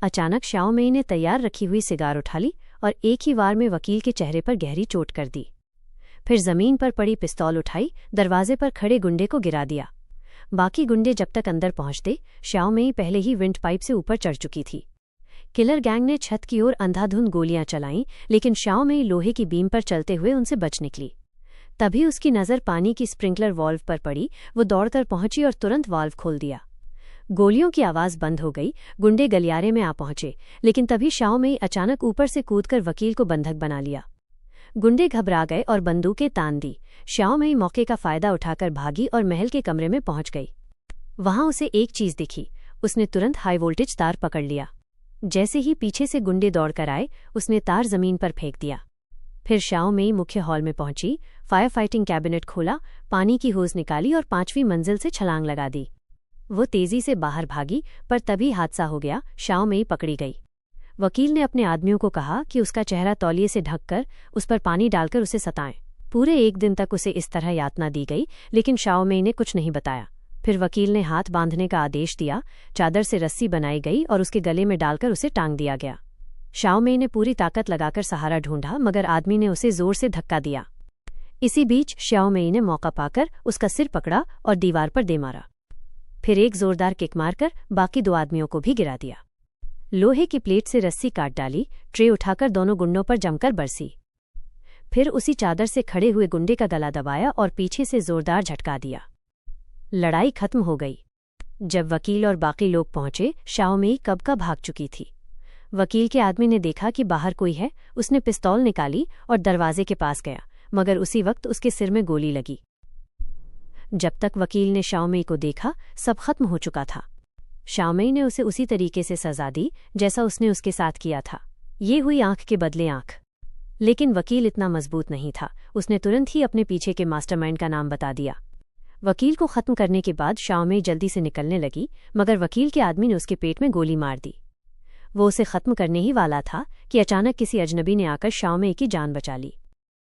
अचानक शाओमेई ने तैयार रखी हुई सिगार उठा ली और एक ही वार में वकील के चेहरे पर गहरी चोट कर दी। फिर जमीन पर पड़ी पिस्तौल उठाई, दरवाजे पर खड़े गुंडे को गिरा दिया। बाकी गुंडे जब तक अंदर पहुंचते, शाओमेई पहले ही विंड पाइप से ऊपर चढ़ चुकी थी। किलर गैंग ने छत की ओर अंधाधुंध गोलियां चलाईं, लेकिन शाओमेई लोहे की बीम पर चलते हुए उनसे बच निकली। तभी उसकी नज़र पानी की स्प्रिंकलर वाल्व पर पड़ी। वो दौड़कर पहुंची और तुरंत वाल्व खोल दिया। गोलियों की आवाज़ बंद हो गई। गुंडे गलियारे में आ पहुंचे, लेकिन तभी शाओमेई अचानक ऊपर से कूदकर वकील को बंधक बना लिया। गुंडे घबरा गए और बंदूकें तान दी। शाओमेई मौके का फायदा उठाकर भागी और महल के कमरे में पहुंच गई। वहां उसे एक चीज दिखी। उसने तुरंत हाई वोल्टेज तार पकड़ लिया। जैसे ही पीछे से गुंडे दौड़कर आए, उसने तार जमीन पर फेंक दिया। फिर शाओमेई मुख्य हॉल में पहुंची, फायर फाइटिंग कैबिनेट खोला, पानी की होज निकाली और 5वीं मंजिल से छलांग लगा दी। वो तेजी से बाहर भागी, पर तभी हादसा हो गया। शाओमेई पकड़ी गई। वकील ने अपने आदमियों को कहा कि उसका चेहरा तौलिए से ढककर उस पर पानी डालकर उसे सताएं। पूरे 1 दिन तक उसे इस तरह यातना दी गई, लेकिन शाओमेई ने कुछ नहीं बताया। फिर वकील ने हाथ बांधने का आदेश दिया। चादर से रस्सी बनाई गई और उसके गले में डालकर उसे टांग दिया गया। शाओमेई ने पूरी ताकत लगाकर सहारा ढूंढा, मगर आदमी ने उसे जोर से धक्का दिया। इसी बीच शाओमेई ने मौका पाकर उसका सिर पकड़ा और दीवार पर दे मारा। फिर एक जोरदार किक मारकर बाकी 2 आदमियों को भी गिरा दिया। लोहे की प्लेट से रस्सी काट डाली, ट्रे उठाकर दोनों गुंडों पर जमकर बरसी। फिर उसी चादर से खड़े हुए गुंडे का गला दबाया और पीछे से जोरदार झटका दिया। लड़ाई खत्म हो गई। जब वकील और बाकी लोग पहुंचे, शाओमेई कब का भाग चुकी थी। वकील के आदमी ने देखा कि बाहर कोई है। उसने पिस्तौल निकाली और दरवाजे के पास गया, मगर उसी वक्त उसके सिर में गोली लगी। जब तक वकील ने शाओमेई को देखा, सब खत्म हो चुका था। शाओमेई ने उसे उसी तरीके से सजा दी जैसा उसने उसके साथ किया था। ये हुई आंख के बदले आंख। लेकिन वकील इतना मजबूत नहीं था। उसने तुरंत ही अपने पीछे के मास्टरमाइंड का नाम बता दिया। वकील को खत्म करने के बाद शाओमेई जल्दी से निकलने लगी, मगर वकील के आदमी ने उसके पेट में गोली मार दी। वो उसे खत्म करने ही वाला था कि अचानक किसी अजनबी ने आकर शाओमेई की जान बचा ली।